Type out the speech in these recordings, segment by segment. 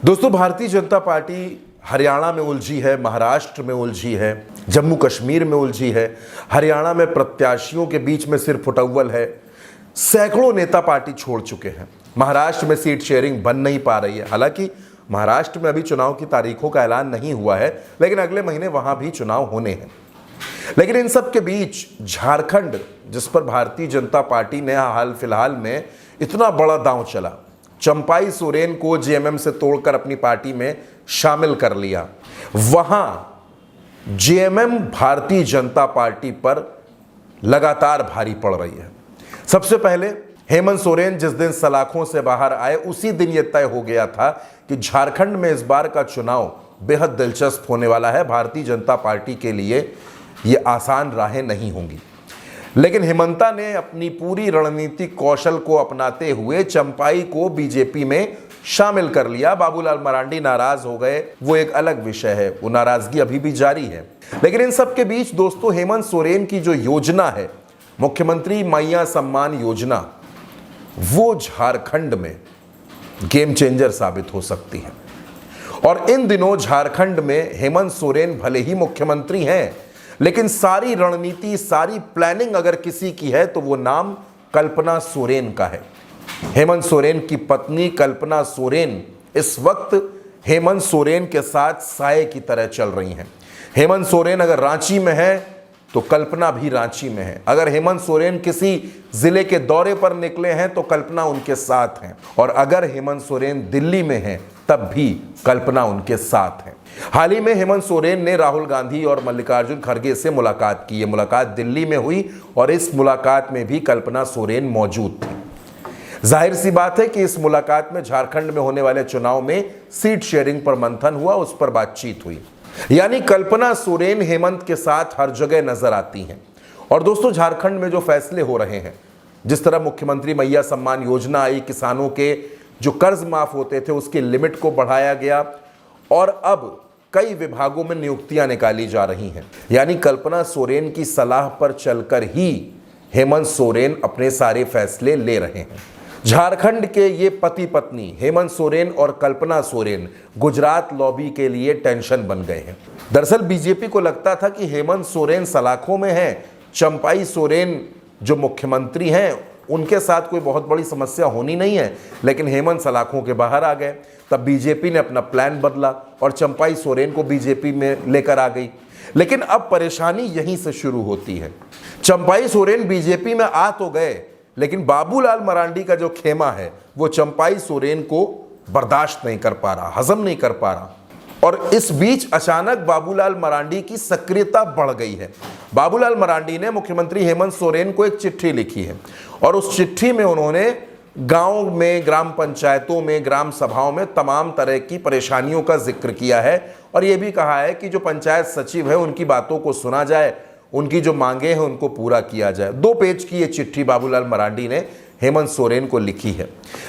दोस्तों, भारतीय जनता पार्टी हरियाणा में उलझी है, महाराष्ट्र में उलझी है, जम्मू कश्मीर में उलझी है। हरियाणा में प्रत्याशियों के बीच में सिर फुटअव्वल है। सैकड़ों नेता पार्टी छोड़ चुके हैं। महाराष्ट्र में सीट शेयरिंग बन नहीं पा रही है। हालांकि महाराष्ट्र में अभी चुनाव की तारीखों का ऐलान नहीं हुआ है, लेकिन अगले महीने वहां भी चुनाव होने हैं। लेकिन इन सब के बीच झारखंड, जिस पर भारतीय जनता पार्टी ने हाल फिलहाल में इतना बड़ा दांव चला, चंपाई सोरेन को जेएमएम से तोड़कर अपनी पार्टी में शामिल कर लिया, वहां जेएमएम भारतीय जनता पार्टी पर लगातार भारी पड़ रही है। सबसे पहले हेमंत सोरेन जिस दिन सलाखों से बाहर आए, उसी दिन यह तय हो गया था कि झारखंड में इस बार का चुनाव बेहद दिलचस्प होने वाला है। भारतीय जनता पार्टी के लिए यह आसान राहें नहीं होंगी। लेकिन हेमंता ने अपनी पूरी रणनीतिक कौशल को अपनाते हुए चंपाई को बीजेपी में शामिल कर लिया। बाबूलाल मरांडी नाराज हो गए, वो एक अलग विषय है, वो नाराजगी अभी भी जारी है। लेकिन इन सब के बीच दोस्तों, हेमंत सोरेन की जो योजना है, मुख्यमंत्री मैया सम्मान योजना, वो झारखंड में गेम चेंजर साबित हो सकती है। और इन दिनों झारखंड में हेमंत सोरेन भले ही मुख्यमंत्री हैं, लेकिन सारी रणनीति, सारी प्लानिंग अगर किसी की है तो वो नाम कल्पना सोरेन का है। हेमंत सोरेन की पत्नी कल्पना सोरेन इस वक्त हेमंत सोरेन के साथ साये की तरह चल रही हैं। हेमंत सोरेन अगर रांची में है तो कल्पना भी रांची में है। अगर हेमंत सोरेन किसी जिले के दौरे पर निकले हैं तो कल्पना उनके साथ हैं, और अगर हेमंत सोरेन दिल्ली में हैं तब भी कल्पना उनके साथ है। हाल ही में हेमंत सोरेन ने राहुल गांधी और मल्लिकार्जुन खड़गे से मुलाकात की। ये मुलाकात दिल्ली में हुई और इस मुलाकात में भी कल्पना सोरेन मौजूद थी। जाहिर सी बात है कि इस मुलाकात में झारखंड में होने वाले चुनाव में सीट शेयरिंग पर मंथन हुआ, उस पर बातचीत हुई। यानी कल्पना सोरेन हेमंत के साथ हर जगह नजर आती हैं। और दोस्तों, झारखंड में जो फैसले हो रहे हैं, जिस तरह मुख्यमंत्री मैया सम्मान योजना आई, किसानों के जो कर्ज माफ होते थे उसकी लिमिट को बढ़ाया गया, और अब कई विभागों में नियुक्तियां निकाली जा रही हैं। यानी कल्पना सोरेन की सलाह पर चलकर ही हेमंत सोरेन अपने सारे फैसले ले रहे हैं। झारखंड के ये पति पत्नी हेमंत सोरेन और कल्पना सोरेन गुजरात लॉबी के लिए टेंशन बन गए हैं। दरअसल बीजेपी को लगता था कि हेमंत सोरेन सलाखों में हैं, चंपाई सोरेन जो मुख्यमंत्री हैं उनके साथ कोई बहुत बड़ी समस्या होनी नहीं है, लेकिन हेमंत सलाखों के बाहर आ गए। तब बीजेपी ने अपना प्लान बदला और चंपाई सोरेन को बीजेपी में लेकर आ गई। लेकिन अब परेशानी यहीं से शुरू होती है। चंपाई सोरेन बीजेपी में आ तो गए, लेकिन बाबूलाल मरांडी का जो खेमा है वो चंपाई सोरेन को बर्दाश्त नहीं कर पा रहा, हजम नहीं कर पा रहा। और इस बीच अचानक बाबूलाल मरांडी की सक्रियता बढ़ गई है। बाबूलाल मरांडी ने मुख्यमंत्री हेमंत सोरेन को एक चिट्ठी लिखी है, और उस चिट्ठी में उन्होंने गांव में, ग्राम पंचायतों में, ग्राम सभाओं में तमाम तरह की परेशानियों का जिक्र किया है, और यह भी कहा है कि जो पंचायत सचिव है उनकी बातों को सुना जाए, उनकी जो मांगे हैं उनको पूरा किया जाए। 2 पेज की ये चिट्ठी बाबूलाल मरांडी ने हेमंत सोरेन को लिखी है।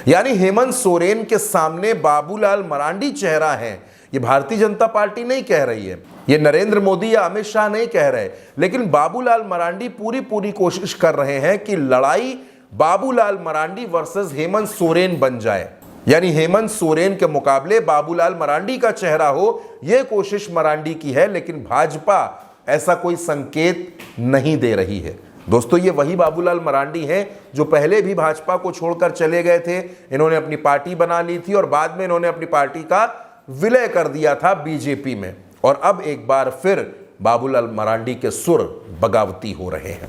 यानी हेमंत सोरेन के सामने बाबूलाल मरांडी चेहरा है। ये भारतीय जनता पार्टी नहीं कह रही है, ये नरेंद्र मोदी या अमित शाह नहीं कह रहे, लेकिन बाबूलाल मरांडी पूरी कोशिश कर रहे हैं कि लड़ाई बाबूलाल मरांडी वर्सेस हेमंत सोरेन बन जाए। यानी हेमंत सोरेन के मुकाबले बाबूलाल मरांडी का चेहरा हो, यह कोशिश मरांडी की है, लेकिन भाजपा ऐसा कोई संकेत नहीं दे रही है। दोस्तों, ये वही बाबूलाल मरांडी हैं जो पहले भी भाजपा को छोड़कर चले गए थे। इन्होंने अपनी पार्टी बना ली थी और बाद में इन्होंने अपनी पार्टी का विलय कर दिया था बीजेपी में, और अब एक बार फिर बाबूलाल मरांडी के सुर बगावती हो रहे हैं।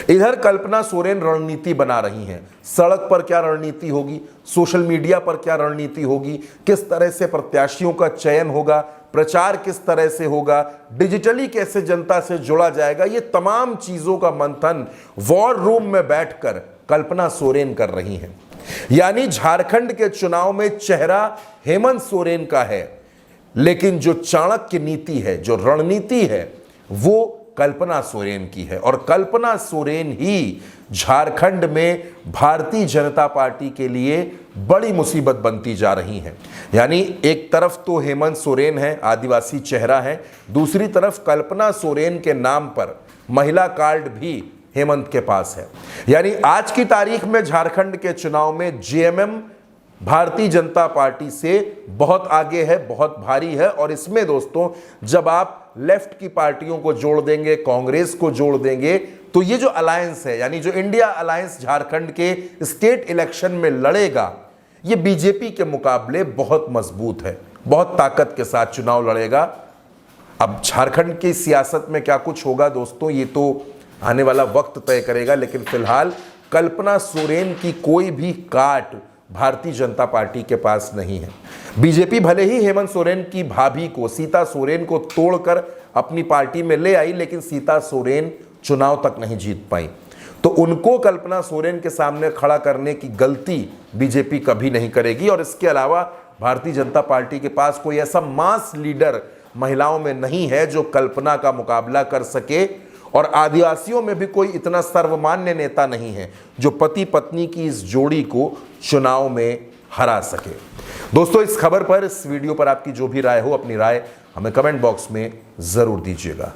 इधर कल्पना सोरेन रणनीति बना रही हैं। सड़क पर क्या रणनीति होगी, सोशल मीडिया पर क्या रणनीति होगी, किस तरह से प्रत्याशियों का चयन होगा, प्रचार किस तरह से होगा, डिजिटली कैसे जनता से जुड़ा जाएगा, ये तमाम चीजों का मंथन वॉर रूम में बैठकर कल्पना सोरेन कर रही हैं। यानी झारखंड के चुनाव में चेहरा हेमंत सोरेन का है, लेकिन जो चाणक्य नीति है, जो रणनीति है, वो कल्पना सोरेन की है। और कल्पना सोरेन ही झारखंड में भारतीय जनता पार्टी के लिए बड़ी मुसीबत बनती जा रही है। यानी एक तरफ तो हेमंत सोरेन है, आदिवासी चेहरा है, दूसरी तरफ कल्पना सोरेन के नाम पर महिला कार्ड भी हेमंत के पास है। यानी आज की तारीख में झारखंड के चुनाव में जेएमएम भारतीय जनता पार्टी से बहुत आगे है, बहुत भारी है। और इसमें दोस्तों जब आप लेफ्ट की पार्टियों को जोड़ देंगे, कांग्रेस को जोड़ देंगे, तो ये जो अलायंस है, यानी जो इंडिया अलायंस झारखंड के स्टेट इलेक्शन में लड़ेगा, ये बीजेपी के मुकाबले बहुत मजबूत है, बहुत ताकत के साथ चुनाव लड़ेगा। अब झारखंड की सियासत में क्या कुछ होगा दोस्तों, ये तो आने वाला वक्त तय करेगा। लेकिन फिलहाल कल्पना सोरेन की कोई भी काट भारतीय जनता पार्टी के पास नहीं है। बीजेपी भले ही हेमंत सोरेन की भाभी को, सीता सोरेन को तोड़कर अपनी पार्टी में ले आई, लेकिन सीता सोरेन चुनाव तक नहीं जीत पाई। तो उनको कल्पना सोरेन के सामने खड़ा करने की गलती बीजेपी कभी नहीं करेगी। और इसके अलावा भारतीय जनता पार्टी के पास कोई ऐसा मास लीडर महिलाओं में नहीं है जो कल्पना का मुकाबला कर सके। और आदिवासियों में भी कोई इतना सर्वमान्य नेता नहीं है जो पति पत्नी की इस जोड़ी को चुनाव में हरा सके। दोस्तों इस खबर पर, इस वीडियो पर आपकी जो भी राय हो, अपनी राय हमें कमेंट बॉक्स में जरूर दीजिएगा।